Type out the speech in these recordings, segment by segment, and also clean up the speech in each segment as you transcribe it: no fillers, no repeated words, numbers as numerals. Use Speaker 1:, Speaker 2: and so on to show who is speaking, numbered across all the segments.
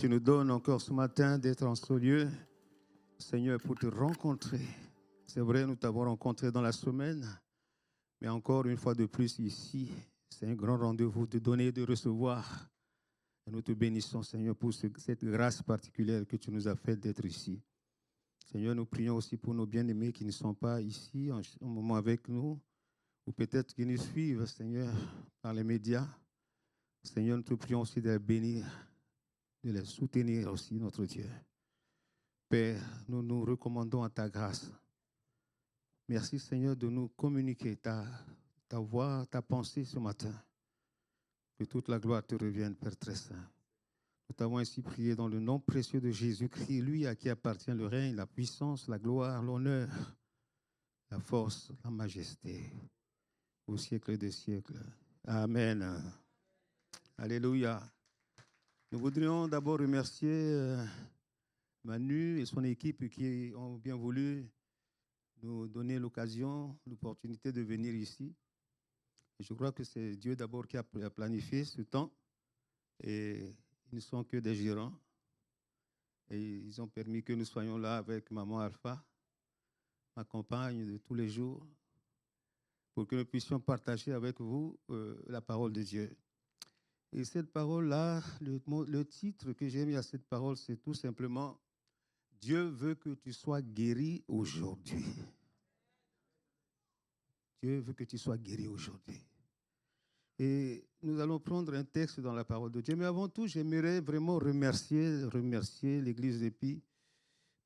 Speaker 1: Tu nous donnes encore ce matin d'être en ce lieu, Seigneur, pour te rencontrer. C'est vrai, nous t'avons rencontré dans la semaine, mais encore une fois de plus ici, c'est un grand rendez-vous de donner et de recevoir. Et nous te bénissons, Seigneur, pour cette grâce particulière que tu nous as faite d'être ici. Seigneur, nous prions aussi pour nos bien-aimés qui ne sont pas ici en moment avec nous, ou peut-être qui nous suivent, Seigneur, par les médias. Seigneur, nous te prions aussi de les bénir, de les soutenir aussi, notre Dieu. Père, nous nous recommandons à ta grâce. Merci, Seigneur, de nous communiquer ta voix, ta pensée ce matin. Que toute la gloire te revienne, Père très saint. Nous t'avons ainsi prié dans le nom précieux de Jésus-Christ, lui à qui appartient le règne, la puissance, la gloire, l'honneur, la force, la majesté, au siècle des siècles. Amen. Alléluia. Nous voudrions d'abord remercier Manu et son équipe qui ont bien voulu nous donner l'occasion, l'opportunité de venir ici. Et je crois que c'est Dieu d'abord qui a planifié ce temps. Et ils ne sont que des gérants. Et ils ont permis que nous soyons là avec Maman Alpha, ma compagne de tous les jours, pour que nous puissions partager avec vous la parole de Dieu. Et cette parole-là, le titre que j'ai mis à cette parole, c'est tout simplement « Dieu veut que tu sois guéri aujourd'hui ». Dieu veut que tu sois guéri aujourd'hui. Et nous allons prendre un texte dans la parole de Dieu. Mais avant tout, j'aimerais vraiment remercier l'Église d'Épi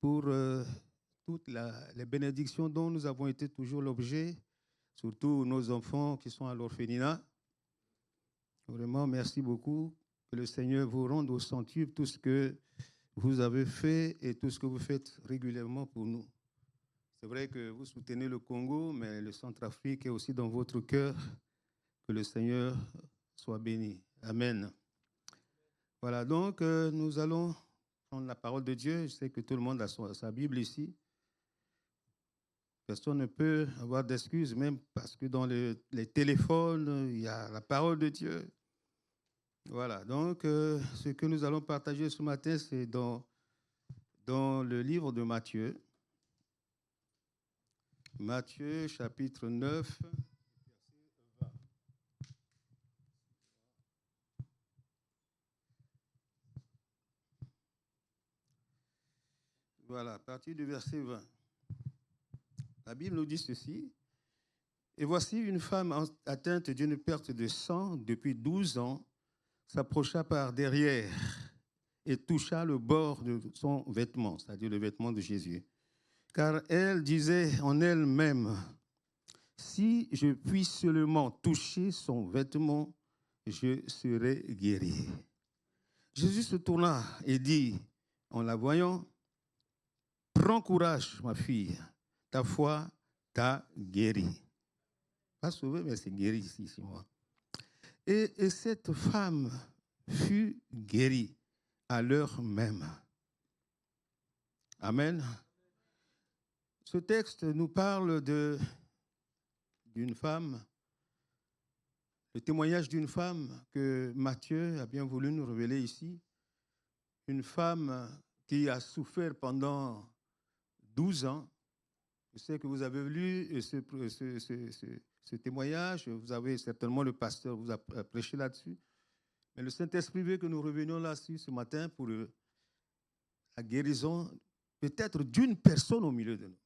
Speaker 1: pour toutes les bénédictions dont nous avons été toujours l'objet, surtout nos enfants qui sont à l'orphelinat. Vraiment, merci beaucoup. Que le Seigneur vous rende au centuple tout ce que vous avez fait et tout ce que vous faites régulièrement pour nous. C'est vrai que vous soutenez le Congo, mais le Centrafrique est aussi dans votre cœur. Que le Seigneur soit béni. Amen. Voilà, donc nous allons prendre la parole de Dieu. Je sais que tout le monde a sa Bible ici. Personne ne peut avoir d'excuses, même parce que dans les téléphones, il y a la parole de Dieu. Voilà, donc ce que nous allons partager ce matin, c'est dans le livre de Matthieu. Matthieu, chapitre 9. Voilà, à partir du verset 20. La Bible nous dit ceci. Et voici une femme atteinte d'une perte de sang depuis 12 ans s'approcha par derrière et toucha le bord de son vêtement, c'est-à-dire le vêtement de Jésus. Car elle disait en elle-même, si je puis seulement toucher son vêtement, je serai guéri. Jésus se tourna et dit, en la voyant, prends courage, ma fille, ta foi t'a guéri. Pas sauvé, mais c'est guéri ici, moi. Et cette femme fut guérie à l'heure même. Amen. Ce texte nous parle d'une femme, le témoignage d'une femme que Matthieu a bien voulu nous révéler ici. Une femme qui a souffert pendant 12 ans. Je sais que vous avez lu ce témoignage, vous avez certainement, le pasteur vous a prêché là-dessus. Mais le Saint-Esprit veut que nous revenions là-dessus ce matin pour la guérison peut-être d'une personne au milieu de nous.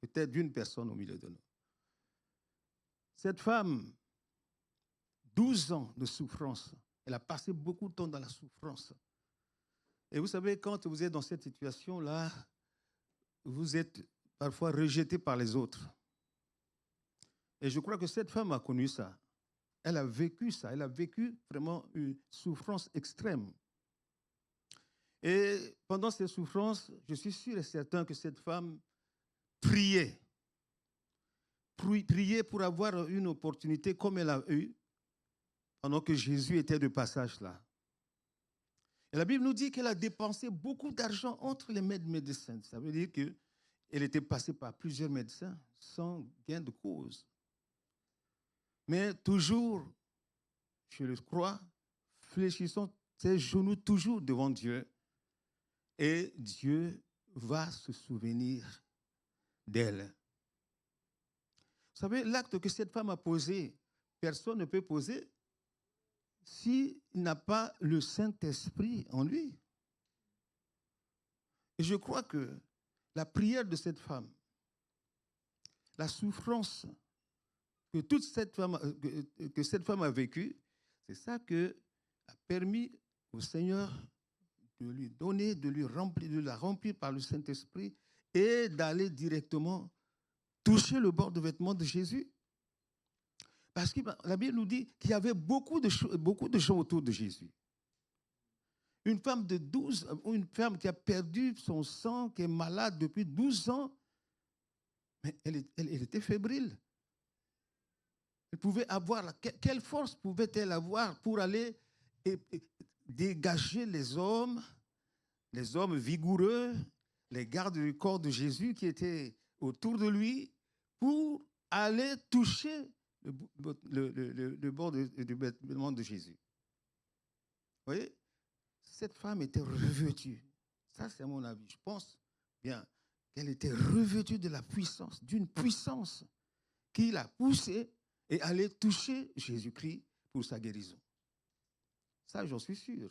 Speaker 1: Peut-être d'une personne au milieu de nous. Cette femme, 12 ans de souffrance, elle a passé beaucoup de temps dans la souffrance. Et vous savez, quand vous êtes dans cette situation-là, vous êtes parfois rejeté par les autres. Et je crois que cette femme a connu ça. Elle a vécu ça. Elle a vécu vraiment une souffrance extrême. Et pendant ces souffrances, je suis sûr et certain que cette femme priait. Priait pour avoir une opportunité comme elle a eu pendant que Jésus était de passage là. Et la Bible nous dit qu'elle a dépensé beaucoup d'argent entre les médecins. Ça veut dire qu'elle était passée par plusieurs médecins sans gain de cause. Mais toujours, je le crois, fléchissant ses genoux toujours devant Dieu et Dieu va se souvenir d'elle. Vous savez, l'acte que cette femme a posé, personne ne peut poser s'il n'a pas le Saint-Esprit en lui. Et je crois que la prière de cette femme, la souffrance que cette femme a vécue, c'est ça qui a permis au Seigneur de lui donner, de la remplir par le Saint-Esprit et d'aller directement toucher le bord de vêtements de Jésus. Parce que la Bible nous dit qu'il y avait beaucoup de gens autour de Jésus. Une femme une femme qui a perdu son sang, qui est malade depuis 12 ans, mais elle était fébrile. Elle pouvait avoir, quelle force pouvait-elle avoir pour aller dégager les hommes vigoureux, les gardes du corps de Jésus qui étaient autour de lui, pour aller toucher le bord du vêtement de Jésus. Vous voyez, cette femme était revêtue. Ça, c'est mon avis. Je pense bien qu'elle était revêtue de la puissance, d'une puissance qui l'a poussée et allait toucher Jésus-Christ pour sa guérison. Ça, j'en suis sûr.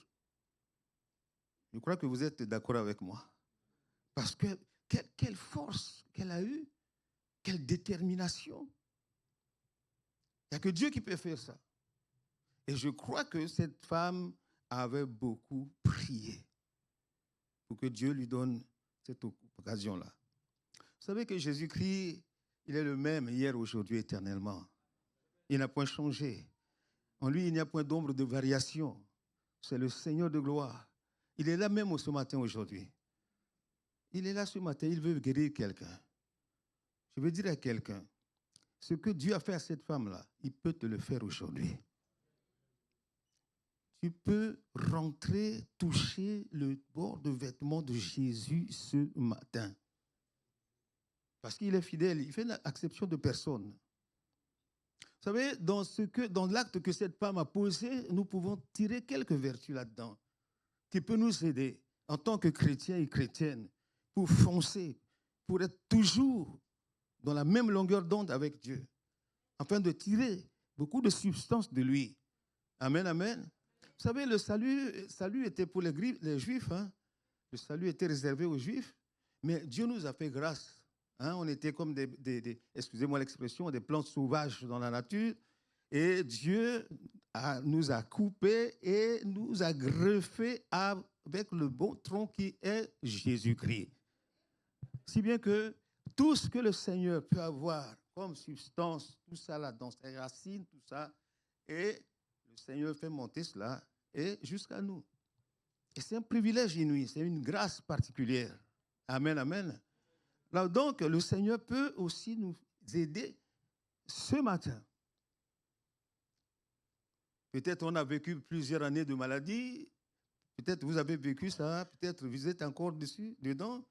Speaker 1: Je crois que vous êtes d'accord avec moi. Parce que quelle force qu'elle a eue, quelle détermination. Il n'y a que Dieu qui peut faire ça. Et je crois que cette femme avait beaucoup prié pour que Dieu lui donne cette occasion-là. Vous savez que Jésus-Christ, il est le même hier, aujourd'hui, éternellement. Il n'a point changé. En lui, il n'y a point d'ombre de variation. C'est le Seigneur de gloire. Il est là même ce matin, aujourd'hui. Il est là ce matin, il veut guérir quelqu'un. Je veux dire à quelqu'un, ce que Dieu a fait à cette femme-là, il peut te le faire aujourd'hui. Tu peux rentrer, toucher le bord de vêtements de Jésus ce matin. Parce qu'il est fidèle, il fait l'exception de personne. Vous savez, dans l'acte que cette femme a posé, nous pouvons tirer quelques vertus là-dedans qui peuvent nous aider en tant que chrétiens et chrétiennes pour foncer, pour être toujours dans la même longueur d'onde avec Dieu, afin de tirer beaucoup de substance de lui. Amen, amen. Vous savez, le salut était pour les Juifs. Hein? Le salut était réservé aux Juifs. Mais Dieu nous a fait grâce. Hein? On était comme excusez-moi l'expression, des plantes sauvages dans la nature. Et Dieu nous a coupés et nous a greffés avec le bon tronc qui est Jésus-Christ. Si bien que tout ce que le Seigneur peut avoir comme substance, tout ça là, dans ses racines, tout ça, et le Seigneur fait monter cela et jusqu'à nous. Et c'est un privilège inouï, c'est une grâce particulière. Amen, amen. Là, donc, le Seigneur peut aussi nous aider ce matin. Peut-être on a vécu plusieurs années de maladie, peut-être vous avez vécu ça, peut-être vous êtes encore dedans.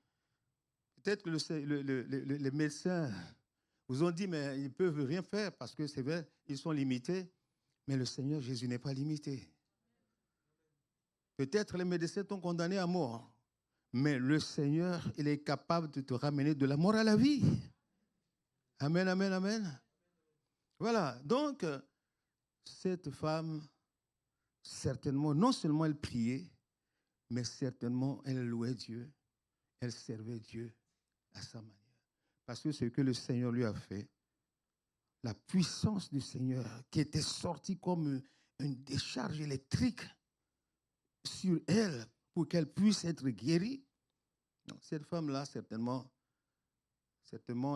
Speaker 1: Peut-être que les médecins vous ont dit, mais ils ne peuvent rien faire parce que c'est vrai, ils sont limités. Mais le Seigneur Jésus n'est pas limité. Peut-être les médecins t'ont condamné à mort, mais le Seigneur, il est capable de te ramener de la mort à la vie. Amen, amen, amen. Voilà, donc, cette femme, certainement, non seulement elle priait, mais certainement elle louait Dieu, elle servait Dieu à sa manière. Parce que ce que le Seigneur lui a fait, la puissance du Seigneur qui était sortie comme une décharge électrique sur elle pour qu'elle puisse être guérie. Donc, cette femme-là, certainement,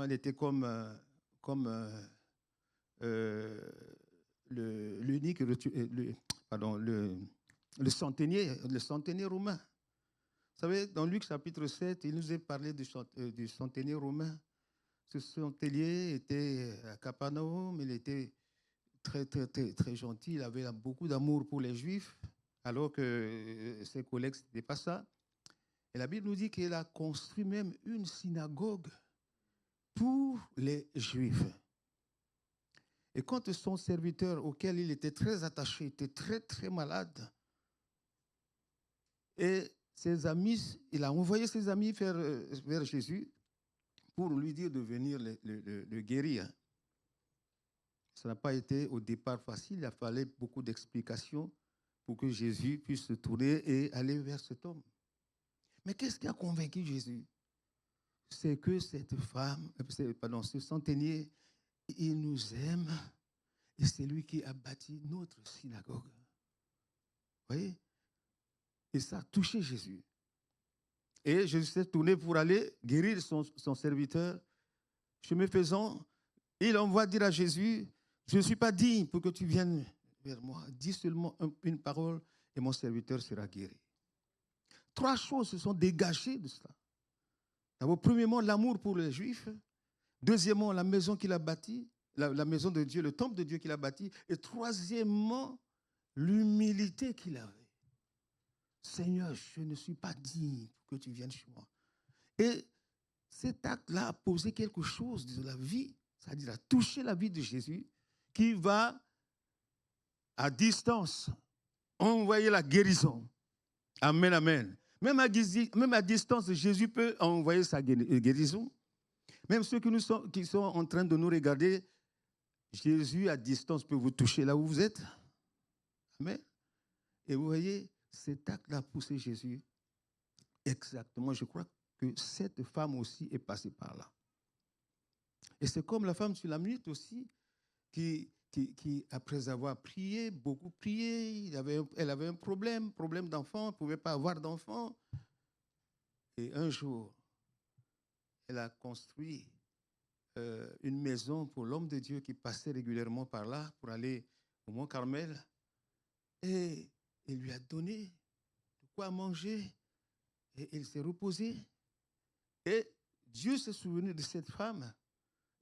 Speaker 1: elle était comme le centenier romain. Vous savez, dans Luc chapitre 7, il nous est parlé du centenier romain. Ce centenier était à Capernaum, il était très, très, très, très gentil, il avait beaucoup d'amour pour les Juifs, alors que ses collègues, ce n'était pas ça. Et la Bible nous dit qu'il a construit même une synagogue pour les Juifs. Et quand son serviteur, auquel il était très attaché, était très, très malade, Et ses amis, il a envoyé ses amis vers Jésus pour lui dire de venir le guérir. Ça n'a pas été au départ facile, il a fallu beaucoup d'explications pour que Jésus puisse se tourner et aller vers cet homme. Mais qu'est-ce qui a convaincu Jésus? C'est que cette femme, ce centenier, il nous aime et c'est lui qui a bâti notre synagogue. Vous voyez? Et ça a touché Jésus. Et Jésus s'est tourné pour aller guérir son serviteur. Chemin faisant, il envoie dire à Jésus, je ne suis pas digne pour que tu viennes vers moi. Dis seulement une parole et mon serviteur sera guéri. 3 choses se sont dégagées de cela. D'abord, premièrement, l'amour pour les Juifs. Deuxièmement, la maison qu'il a bâtie, la maison de Dieu, le temple de Dieu qu'il a bâti. Et troisièmement, l'humilité qu'il avait. Seigneur, je ne suis pas digne pour que tu viennes chez moi. Et cet acte-là a posé quelque chose de la vie, c'est-à-dire a touché la vie de Jésus, qui va à distance envoyer la guérison. Amen, amen. Même à distance, Jésus peut envoyer sa guérison. Même ceux qui sont en train de nous regarder, Jésus à distance peut vous toucher là où vous êtes. Amen. Et vous voyez, cet acte-là a poussé Jésus. Exactement, je crois que cette femme aussi est passée par là. Et c'est comme la femme sur la minute aussi, qui après avoir prié, beaucoup prié, elle avait un problème d'enfant, elle ne pouvait pas avoir d'enfant. Et un jour, elle a construit une maison pour l'homme de Dieu qui passait régulièrement par là pour aller au Mont Carmel. Et il lui a donné de quoi manger. Et il s'est reposé. Et Dieu s'est souvenu de cette femme.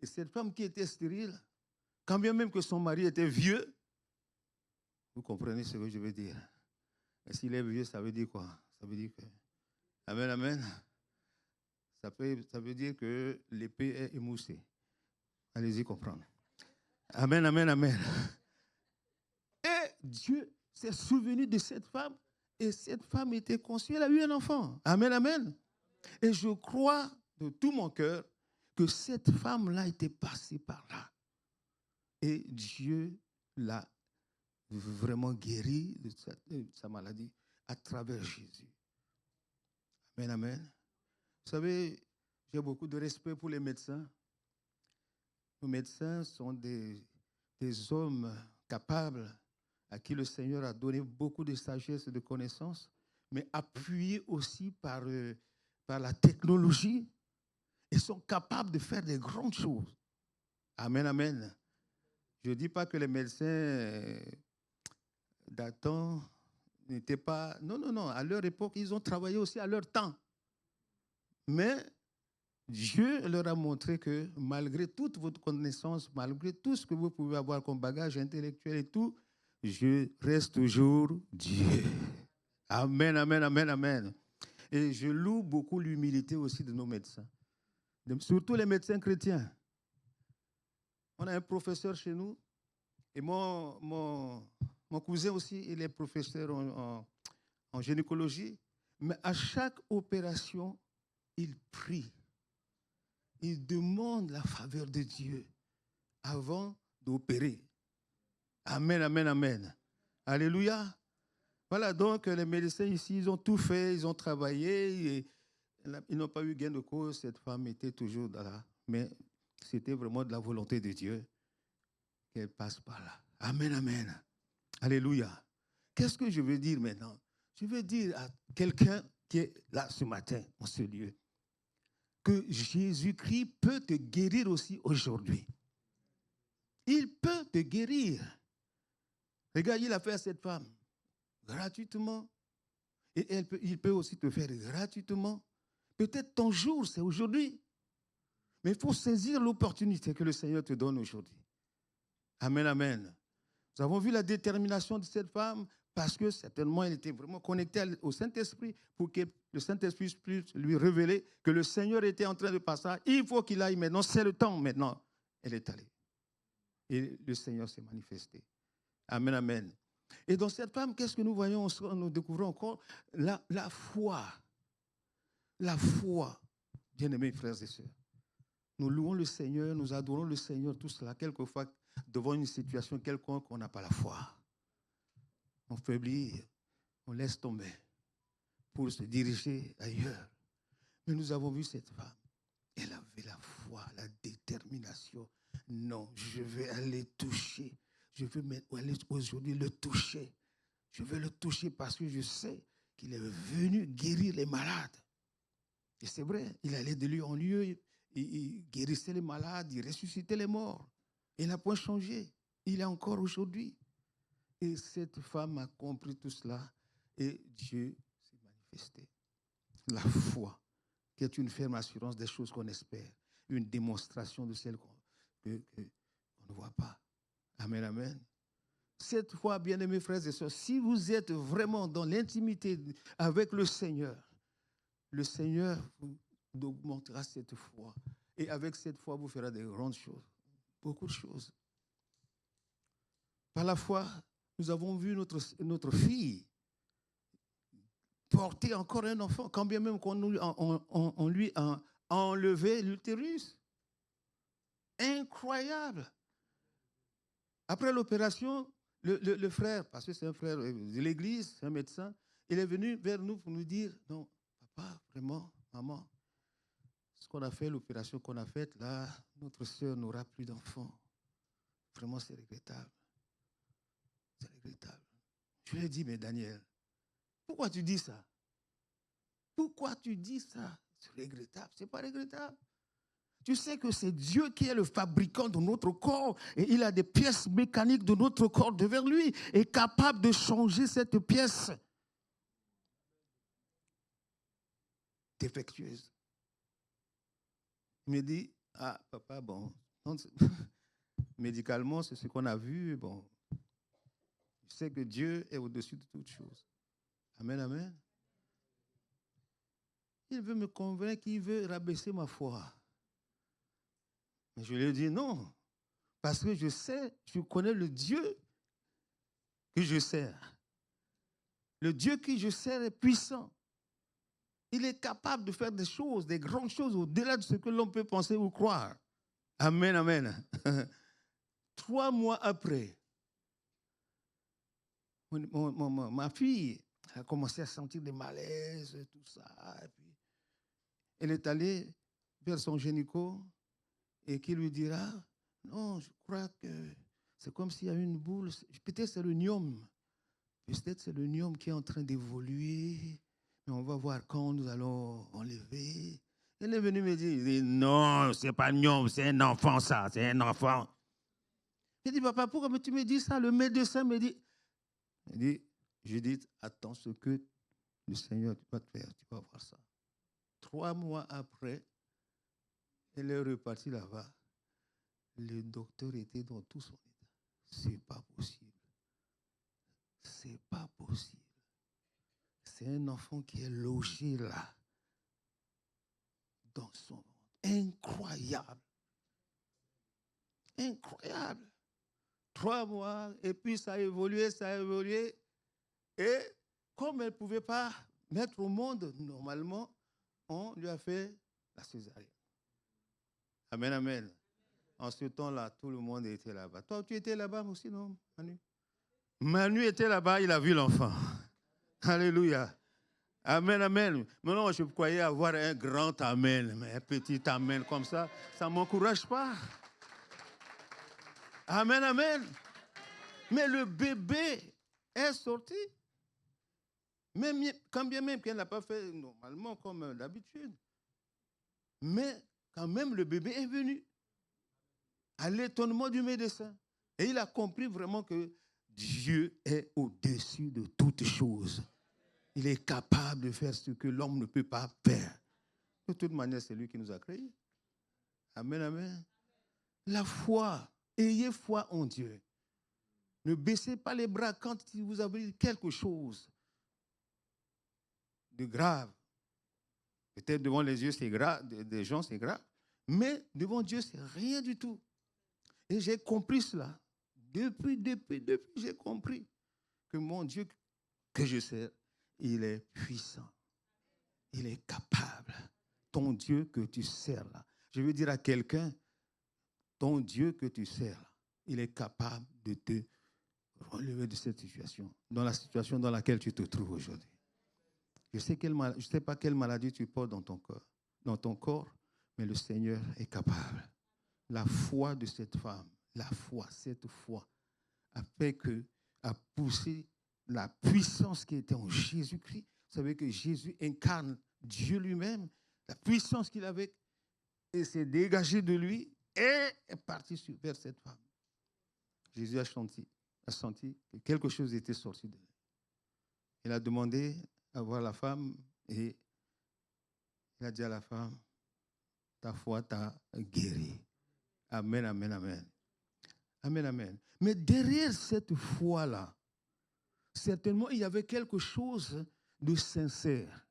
Speaker 1: Et cette femme qui était stérile, quand bien même que son mari était vieux, vous comprenez ce que je veux dire. Et s'il est vieux, ça veut dire quoi? Ça veut dire que... Amen, amen. Ça veut dire que l'épée est émoussée. Allez-y comprendre. Amen, amen, amen. Et Dieu s'est souvenu de cette femme. Et cette femme était conçue, elle a eu un enfant. Amen, amen. Et je crois de tout mon cœur que cette femme-là était passée par là. Et Dieu l'a vraiment guérie de sa maladie à travers Jésus. Amen, amen. Vous savez, j'ai beaucoup de respect pour les médecins. Les médecins sont des hommes capables à qui le Seigneur a donné beaucoup de sagesse et de connaissances, mais appuyés aussi par la technologie. Ils sont capables de faire des grandes choses. Amen, amen. Je ne dis pas que les médecins d'antan n'étaient pas... Non. À leur époque, ils ont travaillé aussi à leur temps. Mais Dieu leur a montré que malgré toute votre connaissance, malgré tout ce que vous pouvez avoir comme bagage intellectuel et tout, je reste toujours Dieu. Amen, amen, amen, amen. Et je loue beaucoup l'humilité aussi de nos médecins. Surtout les médecins chrétiens. On a un professeur chez nous, et mon cousin aussi, il est professeur en gynécologie, mais à chaque opération, il prie. Il demande la faveur de Dieu avant d'opérer. Amen, amen, amen. Alléluia. Voilà, donc les médecins ici, ils ont tout fait, ils ont travaillé, et ils n'ont pas eu gain de cause. Cette femme était toujours là. Mais c'était vraiment de la volonté de Dieu qu'elle passe par là. Amen, amen. Alléluia. Qu'est-ce que je veux dire maintenant? Je veux dire à quelqu'un qui est là ce matin, en ce lieu, que Jésus-Christ peut te guérir aussi aujourd'hui. Il peut te guérir. Regarde, il a fait à cette femme gratuitement. Et il peut aussi te faire gratuitement. Peut-être ton jour, c'est aujourd'hui. Mais il faut saisir l'opportunité que le Seigneur te donne aujourd'hui. Amen, amen. Nous avons vu la détermination de cette femme parce que certainement elle était vraiment connectée au Saint-Esprit pour que le Saint-Esprit puisse lui révéler que le Seigneur était en train de passer. Il faut qu'il aille maintenant, c'est le temps maintenant. Elle est allée. Et le Seigneur s'est manifesté. Amen, amen. Et dans cette femme, qu'est-ce que nous voyons? Nous découvrons encore la foi. La foi, bien-aimés frères et sœurs. Nous louons le Seigneur, nous adorons le Seigneur, tout cela, quelquefois, devant une situation quelconque, on n'a pas la foi. On faiblit, on laisse tomber pour se diriger ailleurs. Mais nous avons vu cette femme. Elle avait la foi, la détermination. Non, je vais aller toucher. Je veux aller aujourd'hui le toucher. Je veux le toucher parce que je sais qu'il est venu guérir les malades. Et c'est vrai, il allait de lieu en lieu, il guérissait les malades, il ressuscitait les morts. Il n'a point changé. Il est encore aujourd'hui. Et cette femme a compris tout cela et Dieu s'est manifesté. La foi, qui est une ferme assurance des choses qu'on espère, une démonstration de celles qu'on ne voit pas. Amen, amen. Cette foi, bien-aimés frères et sœurs, si vous êtes vraiment dans l'intimité avec le Seigneur vous augmentera cette foi. Et avec cette foi, vous ferez des grandes choses, beaucoup de choses. Par la foi, nous avons vu notre fille porter encore un enfant, quand bien même on lui a enlevé l'utérus. Incroyable. Après l'opération, le frère, parce que c'est un frère de l'église, c'est un médecin, il est venu vers nous pour nous dire, non, papa, vraiment, maman, ce qu'on a fait, l'opération qu'on a faite, là, notre sœur n'aura plus d'enfants. Vraiment, c'est regrettable. C'est regrettable. Je lui ai dit, mais Daniel, pourquoi tu dis ça? Pourquoi tu dis ça? C'est regrettable. Ce n'est pas regrettable. Tu sais que c'est Dieu qui est le fabricant de notre corps et il a des pièces mécaniques de notre corps devant lui et est capable de changer cette pièce défectueuse. Il me dit, ah papa, bon, médicalement, c'est ce qu'on a vu, bon, je sais que Dieu est au-dessus de toutes choses. Amen, amen. Il veut me convaincre qu'il veut rabaisser ma foi. Mais je lui ai dit non, parce que je connais le Dieu que je sers. Le Dieu que je sers est puissant. Il est capable de faire des choses, des grandes choses au-delà de ce que l'on peut penser ou croire. Amen, amen. 3 mois après, ma fille a commencé à sentir des malaises, tout ça. Et puis, elle est allée vers son gynéco et qui lui dira, non, je crois que c'est comme s'il y a une boule. Peut-être c'est le niome. Peut-être c'est le niome qui est en train d'évoluer. Mais on va voir quand nous allons enlever. Elle est venue me dire, non, c'est pas niome, c'est un enfant ça, c'est un enfant. J'ai dit, papa, pourquoi tu me dis ça? Le médecin me dit, Judith, attends ce que le Seigneur va te faire, tu vas voir ça. 3 mois après, elle est repartie là-bas. Le docteur était dans tout son état. C'est pas possible. C'est pas possible. C'est un enfant qui est logé là, dans son ventre. Incroyable. Incroyable. 3 mois, et puis ça a évolué. Et comme elle ne pouvait pas mettre au monde, normalement, on lui a fait la césarienne. Amen, amen. En ce temps-là, tout le monde était là-bas. Toi, tu étais là-bas aussi, non, Manu? Manu était là-bas, il a vu l'enfant. Alléluia. Amen, amen. Mais non, je croyais avoir un grand amen, mais un petit amen comme ça ne m'encourage pas. Amen, amen. Mais le bébé est sorti. Même, quand bien même qu'elle n'a pas fait normalement comme d'habitude. Mais quand même, le bébé est venu. À l'étonnement du médecin. Et il a compris vraiment que Dieu est au-dessus de toutes choses. Il est capable de faire ce que l'homme ne peut pas faire. De toute manière, c'est lui qui nous a créés. Amen, amen. La foi. Ayez foi en Dieu. Ne baissez pas les bras quand vous avez quelque chose de grave. Peut-être devant les yeux, c'est grave, des gens, c'est grave. Mais devant Dieu, c'est rien du tout. Et j'ai compris cela. Depuis, j'ai compris. que mon Dieu que je sers, il est puissant. Il est capable. Ton Dieu que tu sers là. Je veux dire à quelqu'un, ton Dieu que tu sers là, il est capable de te relever de cette situation, dans la situation dans laquelle tu te trouves aujourd'hui. Je ne sais pas quelle maladie tu portes dans ton corps, mais le Seigneur est capable. La foi de cette femme, cette foi, a poussé la puissance qui était en Jésus-Christ. Vous savez que Jésus incarne Dieu lui-même, la puissance qu'il avait et s'est dégagée de lui et est parti vers cette femme. Jésus a senti que quelque chose était sorti de lui. Il a demandé à voir la femme et il a dit à la femme, ta foi t'a guéri. Amen, amen, amen. Amen, amen. Mais derrière cette foi-là, certainement, il y avait quelque chose de sincère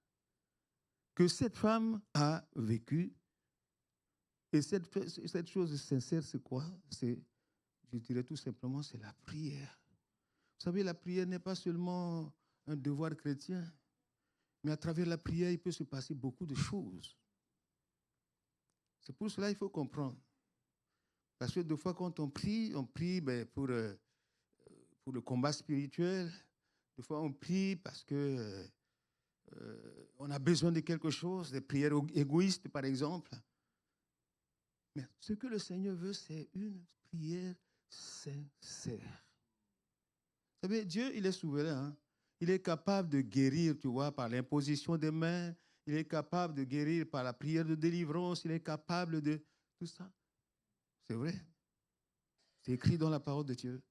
Speaker 1: que cette femme a vécu. Et cette chose sincère, c'est quoi? Je dirais tout simplement, c'est la prière. Vous savez, la prière n'est pas seulement un devoir chrétien, mais à travers la prière, il peut se passer beaucoup de choses. C'est pour cela qu'il faut comprendre. Parce que des fois, quand on prie pour le combat spirituel. Des fois, on prie parce que on a besoin de quelque chose, des prières égoïstes, par exemple. Mais ce que le Seigneur veut, c'est une prière sincère. Vous savez, Dieu, il est souverain. Hein? Il est capable de guérir, tu vois, par l'imposition des mains. Il est capable de guérir par la prière de délivrance. Il est capable de tout ça. C'est vrai. C'est écrit dans la parole de Dieu.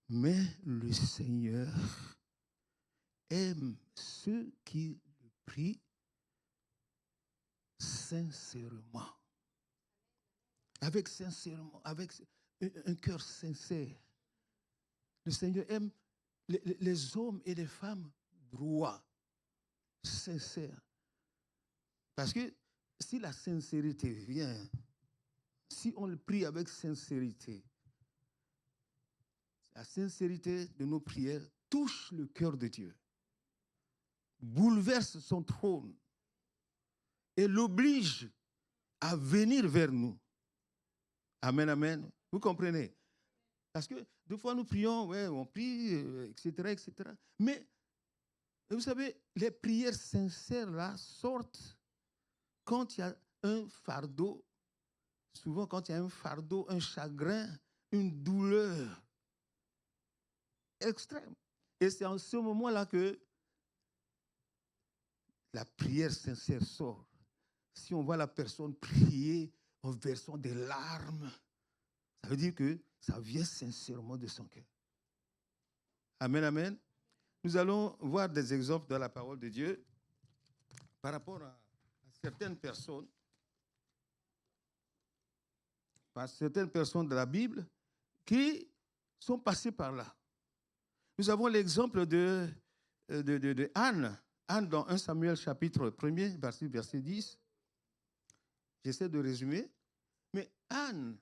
Speaker 1: Mais le Seigneur aime ceux qui le prient sincèrement. Avec un cœur sincère. Le Seigneur aime les hommes et les femmes droits, sincères. Parce que si la sincérité vient, si on le prie avec sincérité, la sincérité de nos prières touche le cœur de Dieu, bouleverse son trône et l'oblige à venir vers nous. Amen, amen. Vous comprenez? Parce que des fois nous prions, ouais, on prie, etc., etc. Mais vous savez, les prières sincères là sortent quand il y a un fardeau, souvent quand il y a un fardeau, un chagrin, une douleur extrême. Et c'est en ce moment-là que la prière sincère sort. Si on voit la personne prier en versant des larmes, ça veut dire que ça vient sincèrement de son cœur. Amen, amen. Nous allons voir des exemples dans la parole de Dieu par rapport à certaines personnes de la Bible qui sont passées par là. Nous avons l'exemple de Anne. Anne dans 1 Samuel chapitre 1er, verset 10. J'essaie de résumer. Mais Anne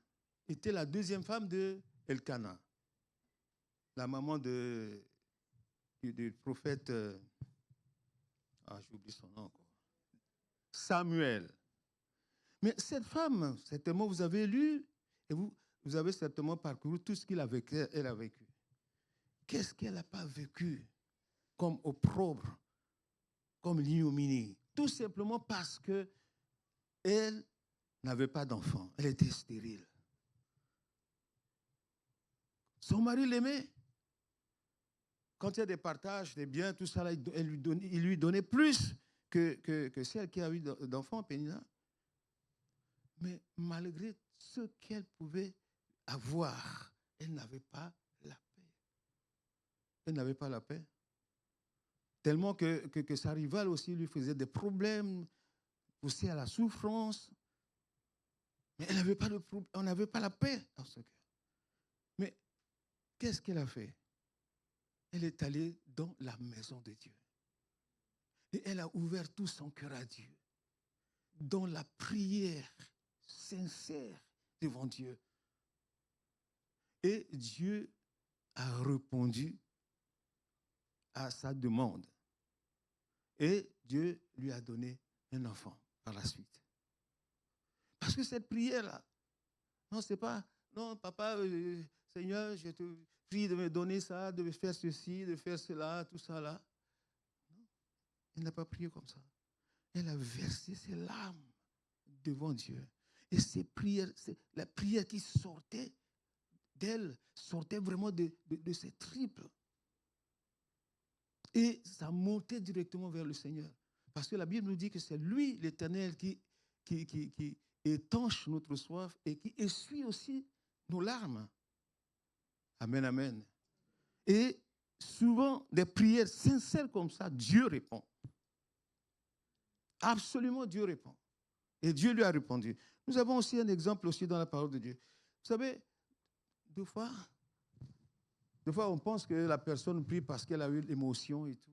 Speaker 1: était la deuxième femme de Elkana, la maman du prophète, j'oublie son nom encore, Samuel. Mais cette femme, certainement, vous avez lu et vous avez certainement parcouru tout ce qu'elle a vécu. Qu'est-ce qu'elle n'a pas vécu comme opprobre, comme l'ignominie? Tout simplement parce qu'elle n'avait pas d'enfant. Elle était stérile. Son mari l'aimait. Quand il y a des partages, des biens, tout ça, là, il lui donnait plus que celle qui a eu d'enfants, Pénina. Mais malgré ce qu'elle pouvait avoir, elle n'avait pas la paix. Elle n'avait pas la paix. Tellement que sa rivale aussi lui faisait des problèmes, poussait à la souffrance. Mais on n'avait pas la paix dans ce cœur. Mais qu'est-ce qu'elle a fait? Elle est allée dans la maison de Dieu. Et elle a ouvert tout son cœur à Dieu. Dans la prière sincère devant Dieu. Et Dieu a répondu à sa demande. Et Dieu lui a donné un enfant par la suite. Parce que cette prière-là, non, c'est pas, non, papa, Seigneur, je te prie de me donner ça, de me faire ceci, de faire cela, tout ça là. Non, elle n'a pas prié comme ça. Elle a versé ses larmes devant Dieu. Et ces prières, la prière qui sortait d'elle, sortait vraiment de ses tripes. Et ça montait directement vers le Seigneur. Parce que la Bible nous dit que c'est lui, l'Éternel, qui étanche notre soif et qui essuie aussi nos larmes. Amen, amen. Et souvent, des prières sincères comme ça, Dieu répond. Absolument, Dieu répond. Et Dieu lui a répondu. Nous avons aussi un exemple aussi dans la parole de Dieu. Vous savez, deux fois, on pense que la personne prie parce qu'elle a eu l'émotion et tout.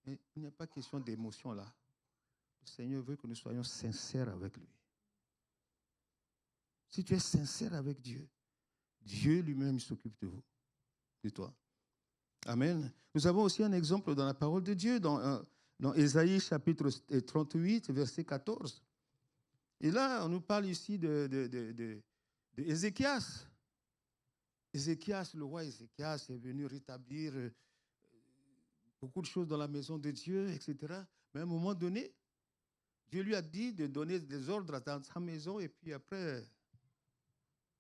Speaker 1: Mais il n'y a pas question d'émotion là. Le Seigneur veut que nous soyons sincères avec lui. Si tu es sincère avec Dieu, Dieu lui-même s'occupe de vous, de toi. Amen. Nous avons aussi un exemple dans la parole de Dieu, dans Ésaïe chapitre 38, verset 14. Et là, on nous parle ici de Ézéchias. Ézéchias, le roi Ézéchias est venu rétablir beaucoup de choses dans la maison de Dieu, etc. Mais à un moment donné, Dieu lui a dit de donner des ordres dans sa maison et puis après,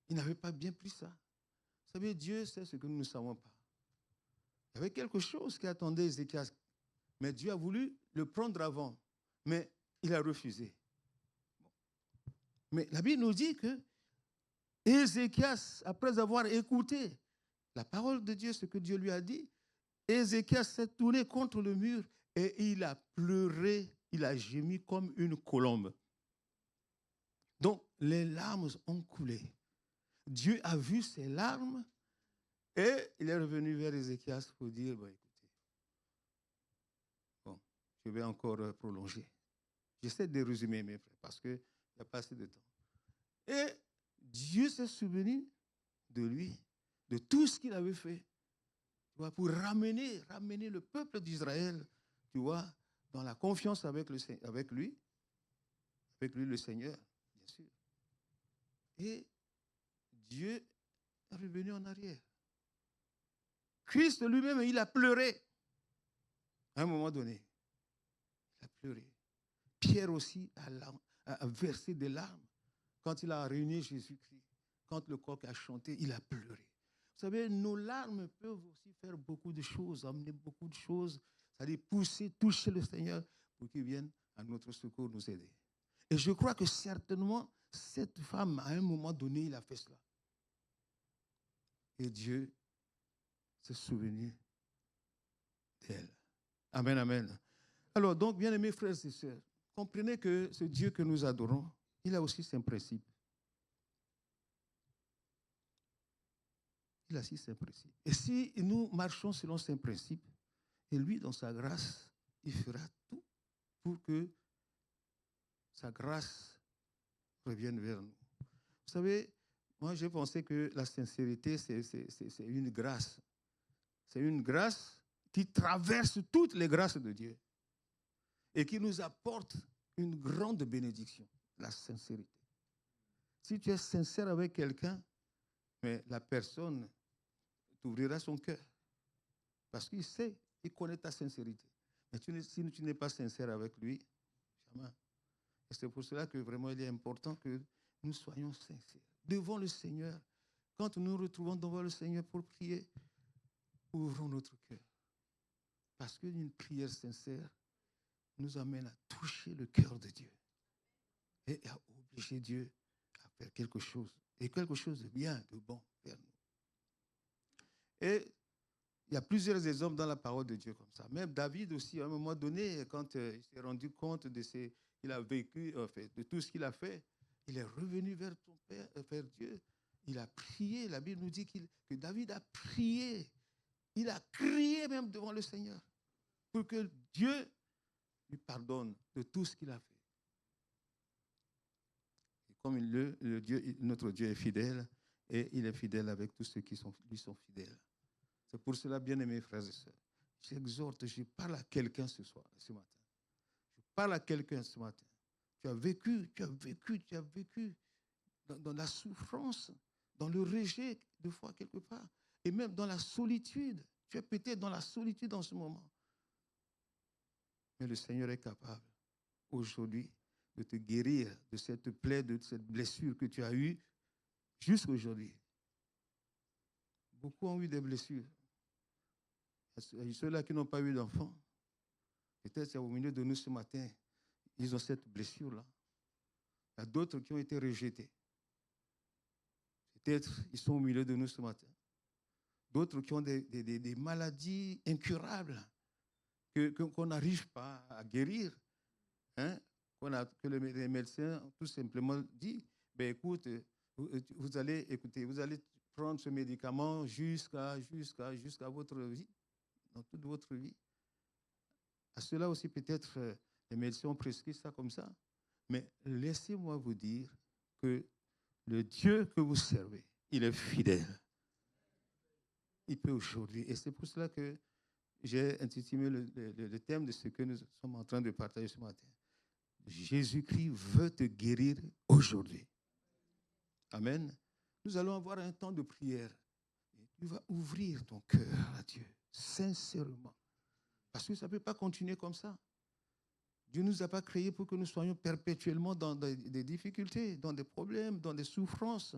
Speaker 1: il n'avait pas bien pris ça. Vous savez, Dieu sait ce que nous ne savons pas. Il y avait quelque chose qui attendait Ézéchias, mais Dieu a voulu le prendre avant, mais il a refusé. Mais la Bible nous dit que Ézéchias, après avoir écouté la parole de Dieu, ce que Dieu lui a dit, Ézéchias s'est tourné contre le mur et il a pleuré, il a gémi comme une colombe. Donc, les larmes ont coulé. Dieu a vu ses larmes et il est revenu vers Ézéchias pour dire, bon, écoutez, bon, je vais encore prolonger. J'essaie de résumer, mes frères, parce qu'il n'y a pas assez de temps. Et Dieu s'est souvenu de lui, de tout ce qu'il avait fait, tu vois, pour ramener le peuple d'Israël, tu vois, dans la confiance avec lui, le Seigneur, bien sûr. Et Dieu est revenu en arrière. Christ lui-même, il a pleuré. À un moment donné, il a pleuré. Pierre aussi a versé des larmes quand il a réuni Jésus-Christ. Quand le coq a chanté, il a pleuré. Vous savez, nos larmes peuvent aussi faire beaucoup de choses, amener beaucoup de choses, c'est-à-dire pousser, toucher le Seigneur pour qu'il vienne à notre secours nous aider. Et je crois que certainement, cette femme, à un moment donné, il a fait cela. Et Dieu s'est souvenu d'elle. Amen, amen. Alors, donc, bien-aimés frères et sœurs, comprenez que ce Dieu que nous adorons, il a aussi ses principes. Il a aussi ses principes. Et si nous marchons selon ses principes, et lui, dans sa grâce, il fera tout pour que sa grâce revienne vers nous. Vous savez, moi, j'ai pensé que la sincérité, c'est une grâce. C'est une grâce qui traverse toutes les grâces de Dieu et qui nous apporte une grande bénédiction, la sincérité. Si tu es sincère avec quelqu'un, mais la personne t'ouvrira son cœur parce qu'il sait, il connaît ta sincérité. Mais si tu n'es pas sincère avec lui, jamais. Et c'est pour cela que vraiment il est important que nous soyons sincères devant le Seigneur. Quand nous nous retrouvons devant le Seigneur pour prier, ouvrons notre cœur. Parce qu'une prière sincère nous amène à toucher le cœur de Dieu et à obliger Dieu à faire quelque chose, et quelque chose de bien, de bon vers nous. Et il y a plusieurs exemples dans la parole de Dieu comme ça. Même David aussi, à un moment donné, quand il s'est rendu compte il a vécu, de tout ce qu'il a fait, il est revenu vers son Père, vers Dieu. Il a prié. La Bible nous dit que David a prié. Il a crié même devant le Seigneur pour que Dieu lui pardonne de tout ce qu'il a fait. Et comme notre Dieu est fidèle, et il est fidèle avec tous ceux qui lui sont fidèles. C'est pour cela, bien-aimés frères et sœurs, j'exhorte, je parle à quelqu'un ce matin. Je parle à quelqu'un ce matin. Tu as vécu dans la souffrance, dans le rejet, de fois quelque part, et même dans la solitude. Tu es peut-être dans la solitude en ce moment. Mais le Seigneur est capable, aujourd'hui, de te guérir de cette plaie, de cette blessure que tu as eue jusqu'aujourd'hui. Beaucoup ont eu des blessures. Et ceux-là qui n'ont pas eu d'enfants, peut-être c'est au milieu de nous ce matin, ils ont cette blessure-là. Il y a d'autres qui ont été rejetés. Peut-être ils sont au milieu de nous ce matin. D'autres qui ont des maladies incurables qu'on n'arrive pas à guérir. Hein? Que les médecins tout simplement disent, ben écoute, vous allez prendre ce médicament jusqu'à votre vie, dans toute votre vie. À cela aussi, peut-être, les médecins ont prescrit ça comme ça. Mais laissez-moi vous dire que le Dieu que vous servez, il est fidèle. Il peut aujourd'hui. Et c'est pour cela que j'ai intitulé le thème de ce que nous sommes en train de partager ce matin. Jésus-Christ veut te guérir aujourd'hui. Amen. Nous allons avoir un temps de prière. Tu vas ouvrir ton cœur à Dieu, sincèrement. Parce que ça ne peut pas continuer comme ça. Dieu ne nous a pas créés pour que nous soyons perpétuellement dans des difficultés, dans des problèmes, dans des souffrances.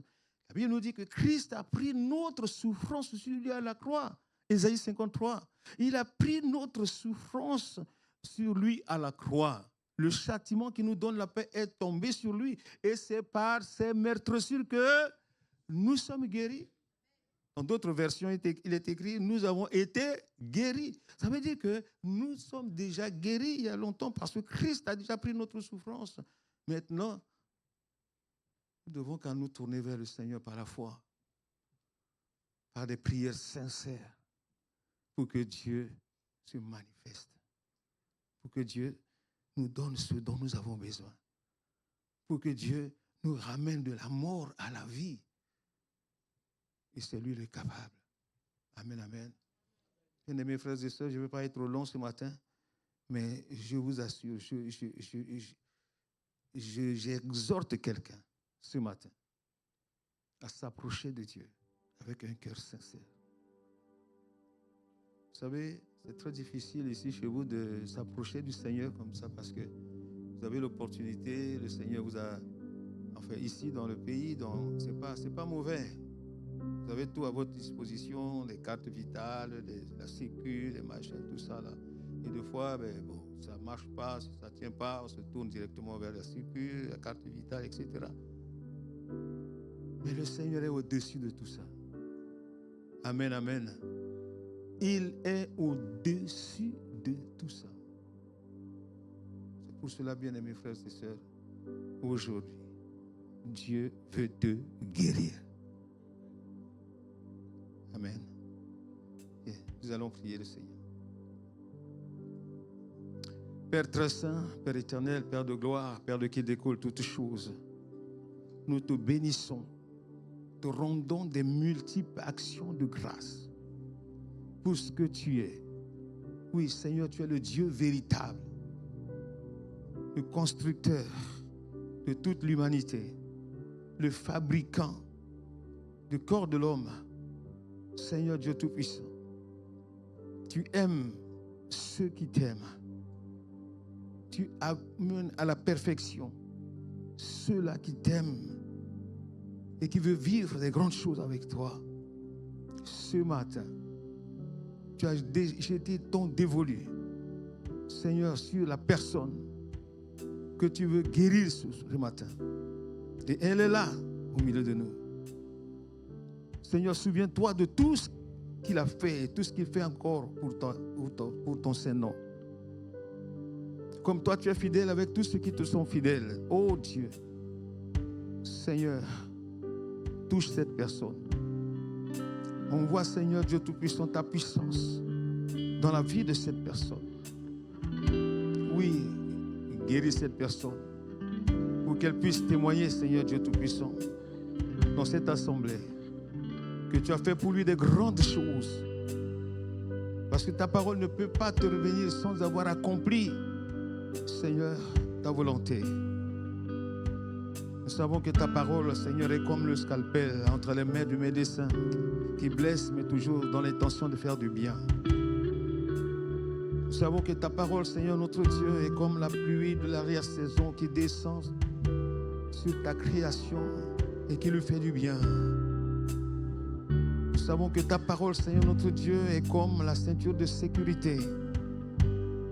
Speaker 1: La Bible nous dit que Christ a pris notre souffrance sur lui à la croix. Ésaïe 53. Il a pris notre souffrance sur lui à la croix. Le châtiment qui nous donne la paix est tombé sur lui. Et c'est par ses meurtrissures que nous sommes guéris. Dans d'autres versions, il est écrit, nous avons été guéris. Ça veut dire que nous sommes déjà guéris il y a longtemps parce que Christ a déjà pris notre souffrance. Maintenant, nous devons quand nous tourner vers le Seigneur par la foi, par des prières sincères, pour que Dieu se manifeste, pour que Dieu nous donne ce dont nous avons besoin, pour que Dieu nous ramène de la mort à la vie. Et c'est lui le capable. Amen, amen. Bien-aimés frères et sœurs, je ne veux pas être trop long ce matin, mais je vous assure, j'exhorte quelqu'un ce matin à s'approcher de Dieu avec un cœur sincère. Vous savez, c'est très difficile ici chez vous de s'approcher du Seigneur comme ça parce que vous avez l'opportunité, le Seigneur vous a, enfin ici dans le pays, c'est pas mauvais. Vous avez tout à votre disposition, les cartes vitales, la sécu, les machins, tout ça là. Et des fois, ça ne marche pas, ça ne tient pas, on se tourne directement vers la sécu, la carte vitale, etc. Mais le Seigneur est au-dessus de tout ça. Amen, amen. Il est au-dessus de tout ça. C'est pour cela, bien-aimés frères et sœurs, aujourd'hui, Dieu veut te guérir. Amen. Et nous allons prier le Seigneur. Père très saint, Père éternel, Père de gloire, Père de qui découle toutes choses, nous te bénissons, te rendons des multiples actions de grâce pour ce que tu es. Oui, Seigneur, tu es le Dieu véritable, le constructeur de toute l'humanité, le fabricant du corps de l'homme. Seigneur Dieu Tout-Puissant, tu aimes ceux qui t'aiment. Tu amènes à la perfection ceux-là qui t'aiment et qui veulent vivre des grandes choses avec toi. Ce matin, tu as jeté ton dévolu, Seigneur, sur la personne que tu veux guérir ce matin. Et elle est là, au milieu de nous. Seigneur, souviens-toi de tout ce qu'il a fait et tout ce qu'il fait encore pour ton Saint-Nom. Comme toi, tu es fidèle avec tous ceux qui te sont fidèles. Oh Dieu, Seigneur, touche cette personne. On voit, Seigneur Dieu Tout-Puissant, ta puissance dans la vie de cette personne. Oui, guéris cette personne pour qu'elle puisse témoigner, Seigneur Dieu Tout-Puissant, dans cette assemblée, que tu as fait pour lui des grandes choses. Parce que ta parole ne peut pas te revenir sans avoir accompli, Seigneur, ta volonté. Nous savons que ta parole, Seigneur, est comme le scalpel entre les mains du médecin qui blesse, mais toujours dans l'intention de faire du bien. Nous savons que ta parole, Seigneur, notre Dieu, est comme la pluie de l'arrière-saison qui descend sur ta création et qui lui fait du bien. Nous savons que ta parole, Seigneur, notre Dieu, est comme la ceinture de sécurité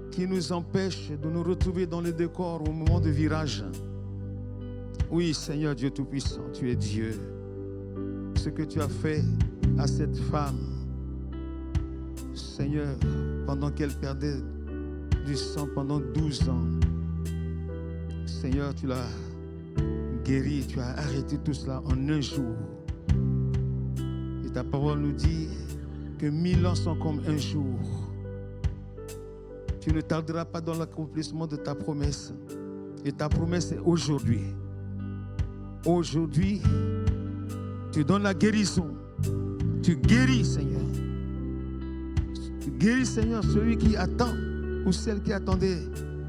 Speaker 1: qui nous empêche de nous retrouver dans le décor au moment de virage. Oui, Seigneur Dieu Tout-Puissant, tu es Dieu. Ce que tu as fait à cette femme, Seigneur, pendant qu'elle perdait du sang pendant 12 ans, Seigneur, tu l'as guéri, tu as arrêté tout cela en un jour. Et ta parole nous dit que 1000 ans sont comme un jour. Tu ne tarderas pas dans l'accomplissement de ta promesse. Et ta promesse est aujourd'hui. Aujourd'hui, tu donnes la guérison. Tu guéris, Seigneur. Tu guéris, Seigneur, celui qui attend ou celle qui attendait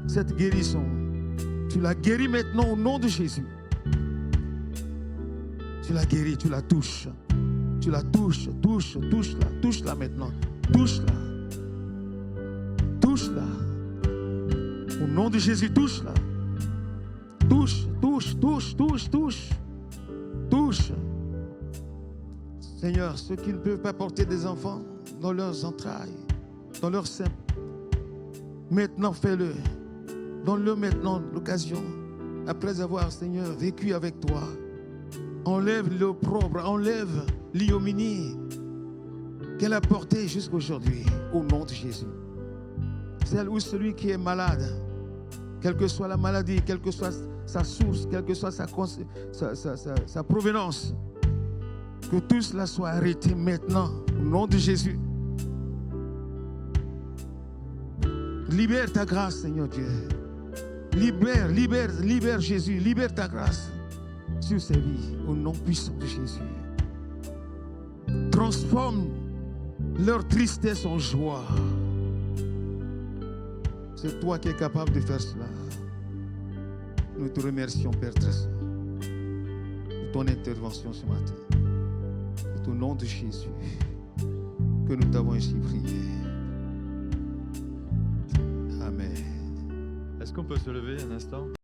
Speaker 1: cette guérison. Tu la guéris maintenant au nom de Jésus. Tu la guéris, tu la touches. Tu la touches, touche-la maintenant. Touche-la. Touche-la. Au nom de Jésus, touche-la. Touche. Touche. Seigneur, ceux qui ne peuvent pas porter des enfants dans leurs entrailles, dans leur sein, maintenant fais-le. Donne-le maintenant l'occasion, après avoir, Seigneur, vécu avec toi. Enlève l'opprobre, enlève l'ignominie qu'elle a portée jusqu'aujourd'hui, au nom de Jésus. Celle ou celui qui est malade, quelle que soit la maladie, quelle que soit sa source, quelle que soit sa provenance, que tout cela soit arrêté maintenant, au nom de Jésus. Libère ta grâce, Seigneur Dieu. Libère Jésus, libère ta grâce sur ses vies, au nom puissant de Jésus. Transforme leur tristesse en joie. C'est toi qui es capable de faire cela. Nous te remercions, Père très saint, pour ton intervention ce matin. C'est au nom de Jésus que nous t'avons ainsi prié. Amen.
Speaker 2: Est-ce qu'on peut se lever un instant?